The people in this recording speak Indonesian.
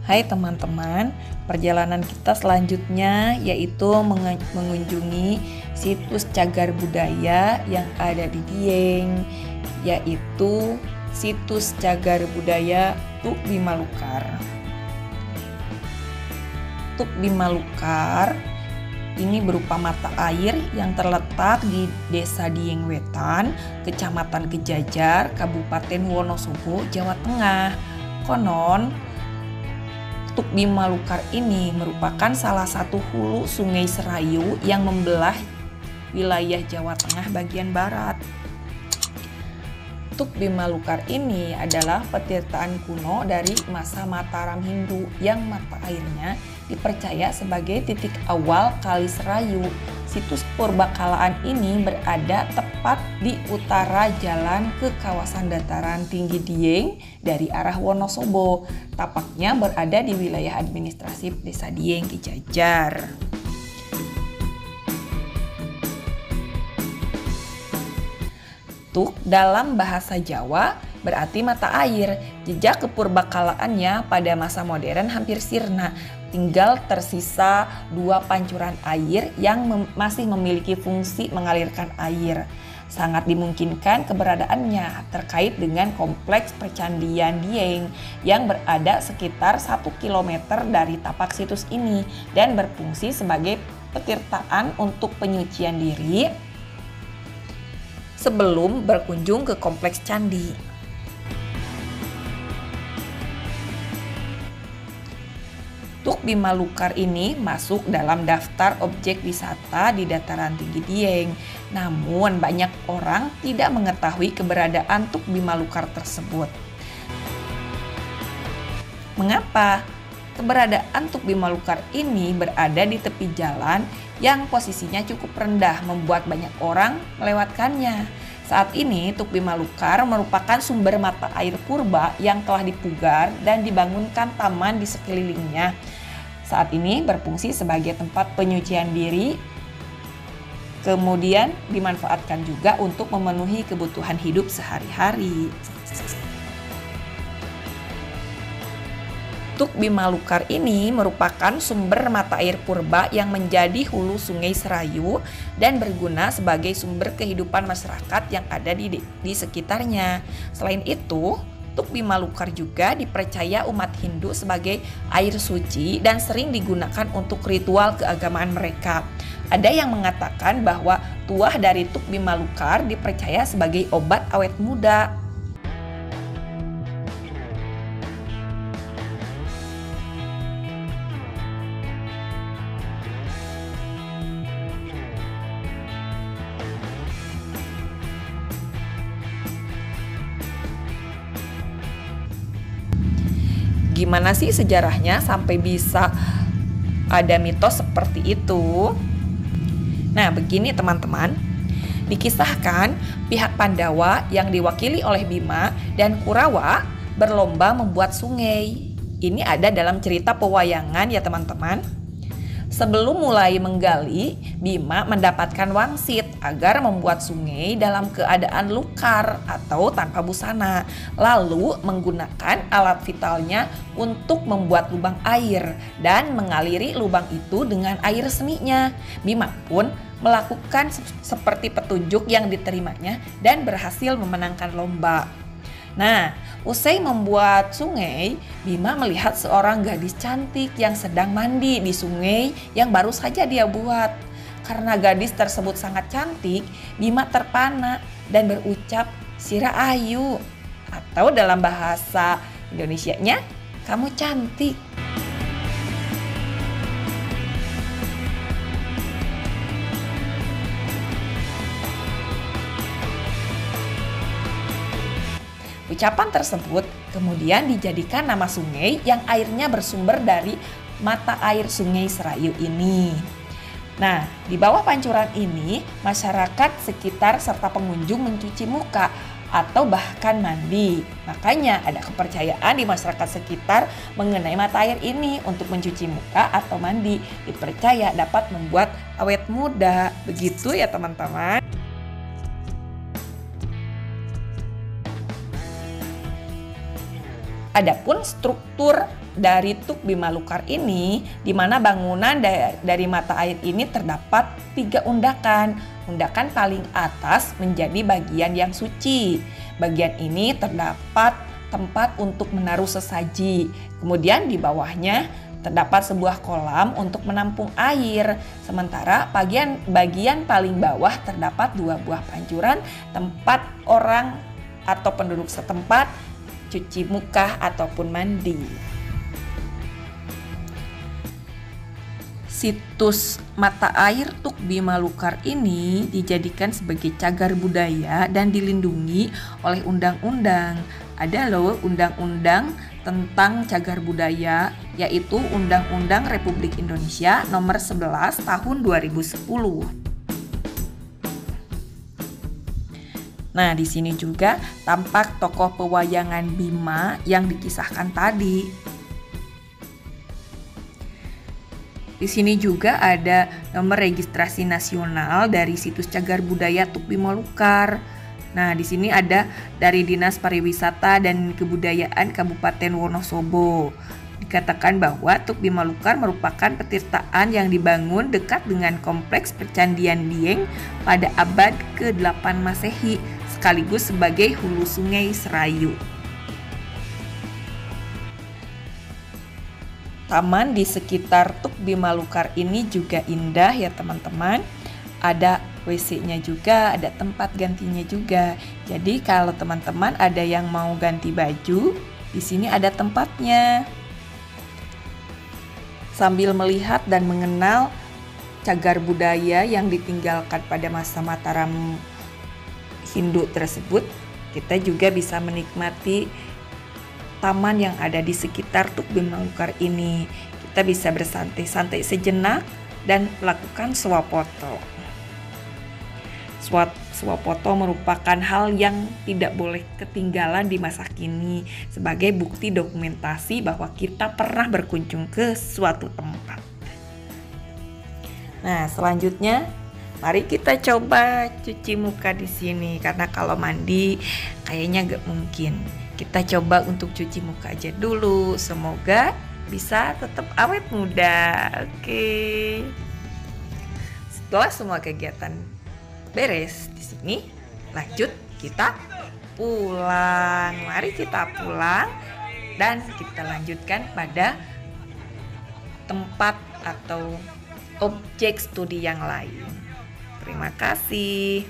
Hai teman-teman, perjalanan kita selanjutnya yaitu mengunjungi situs cagar budaya yang ada di Dieng, yaitu situs cagar budaya Tuk Bimalukar. Tuk Bimalukar ini berupa mata air yang terletak di Desa Dieng Wetan, Kecamatan Kejajar, Kabupaten Wonosobo, Jawa Tengah. Konon Tuk Bimalukar ini merupakan salah satu hulu Sungai Serayu yang membelah wilayah Jawa Tengah bagian barat. Tuk Bimalukar ini adalah petirtaan kuno dari masa Mataram Hindu yang mata airnya dipercaya sebagai titik awal Kali Serayu. Situs purbakalaan ini berada tepat di utara jalan ke kawasan dataran tinggi Dieng dari arah Wonosobo. Tapaknya berada di wilayah administratif Desa Dieng, Kejajar. Tuk dalam bahasa Jawa berarti mata air. Jejak kepurbakalaannya pada masa modern hampir sirna. Tinggal tersisa 2 pancuran air yang masih memiliki fungsi mengalirkan air. Sangat dimungkinkan keberadaannya terkait dengan kompleks percandian Dieng yang berada sekitar 1 km dari tapak situs ini dan berfungsi sebagai petirtaan untuk penyucian diri sebelum berkunjung ke kompleks candi. Tuk Bimalukar ini masuk dalam daftar objek wisata di dataran tinggi Dieng. Namun banyak orang tidak mengetahui keberadaan Tuk Bimalukar tersebut. Mengapa? Keberadaan Tuk Bimalukar ini berada di tepi jalan yang posisinya cukup rendah membuat banyak orang melewatkannya. Saat ini Tuk Bimalukar merupakan sumber mata air purba yang telah dipugar dan dibangunkan taman di sekelilingnya. Saat ini berfungsi sebagai tempat penyucian diri, kemudian dimanfaatkan juga untuk memenuhi kebutuhan hidup sehari-hari. Tuk Bimalukar ini merupakan sumber mata air purba yang menjadi hulu Sungai Serayu dan berguna sebagai sumber kehidupan masyarakat yang ada di sekitarnya. Selain itu, Tuk Bimalukar juga dipercaya umat Hindu sebagai air suci dan sering digunakan untuk ritual keagamaan mereka. Ada yang mengatakan bahwa tuah dari Tuk Bimalukar dipercaya sebagai obat awet muda. Gimana sih sejarahnya sampai bisa ada mitos seperti itu? Nah, begini teman-teman. Dikisahkan pihak Pandawa yang diwakili oleh Bima dan Kurawa berlomba membuat sungai. Ini ada dalam cerita pewayangan ya teman-teman. Sebelum mulai menggali, Bima mendapatkan wangsit agar membuat sungai dalam keadaan lukar atau tanpa busana. Lalu menggunakan alat vitalnya untuk membuat lubang air dan mengaliri lubang itu dengan air seninya. Bima pun melakukan seperti petunjuk yang diterimanya dan berhasil memenangkan lomba. Nah, usai membuat sungai, Bima melihat seorang gadis cantik yang sedang mandi di sungai yang baru saja dia buat. Karena gadis tersebut sangat cantik, Bima terpana dan berucap, "Sira ayu," atau dalam bahasa Indonesianya, "Kamu cantik." Ucapan tersebut kemudian dijadikan nama sungai yang airnya bersumber dari mata air Sungai Serayu ini. Nah, di bawah pancuran ini, masyarakat sekitar serta pengunjung mencuci muka atau bahkan mandi. Makanya ada kepercayaan di masyarakat sekitar mengenai mata air ini untuk mencuci muka atau mandi. Dipercaya dapat membuat awet muda. Begitu ya teman-teman. Adapun struktur dari Tuk Bimalukar ini, di mana bangunan dari mata air ini terdapat 3 undakan. Undakan paling atas menjadi bagian yang suci. Bagian ini terdapat tempat untuk menaruh sesaji. Kemudian di bawahnya terdapat sebuah kolam untuk menampung air. Sementara bagian paling bawah terdapat 2 buah pancuran tempat orang atau penduduk setempat cuci muka ataupun mandi. Situs mata air Tuk Bimalukar ini dijadikan sebagai cagar budaya dan dilindungi oleh undang-undang. Ada loh undang-undang tentang cagar budaya, yaitu Undang-Undang Republik Indonesia Nomor 11 Tahun 2010. Nah, di sini juga tampak tokoh pewayangan Bima yang dikisahkan tadi. Di sini juga ada nomor registrasi nasional dari situs cagar budaya Tuk Bimalukar. Nah, di sini ada dari Dinas Pariwisata dan Kebudayaan Kabupaten Wonosobo. Dikatakan bahwa Tuk Bimalukar merupakan petirtaan yang dibangun dekat dengan kompleks Percandian Dieng pada abad ke-8 Masehi, sekaligus sebagai hulu sungai Serayu. Taman di sekitar Tuk Bimalukar ini juga indah ya teman-teman. Ada WC-nya juga, ada tempat gantinya juga. Jadi kalau teman-teman ada yang mau ganti baju, di sini ada tempatnya. Sambil melihat dan mengenal cagar budaya yang ditinggalkan pada masa Mataram Hindu tersebut, kita juga bisa menikmati taman yang ada di sekitar Tuk Bimalukar ini. Kita bisa bersantai-santai sejenak dan melakukan swafoto. Swafoto merupakan hal yang tidak boleh ketinggalan di masa kini sebagai bukti dokumentasi bahwa kita pernah berkunjung ke suatu tempat. Nah, selanjutnya mari kita coba cuci muka di sini, karena kalau mandi kayaknya gak mungkin. Kita coba untuk cuci muka aja dulu. Semoga bisa tetap awet muda. Oke. Setelah semua kegiatan beres di sini, lanjut kita pulang. Mari kita pulang dan kita lanjutkan pada tempat atau objek studi yang lain. Terima kasih.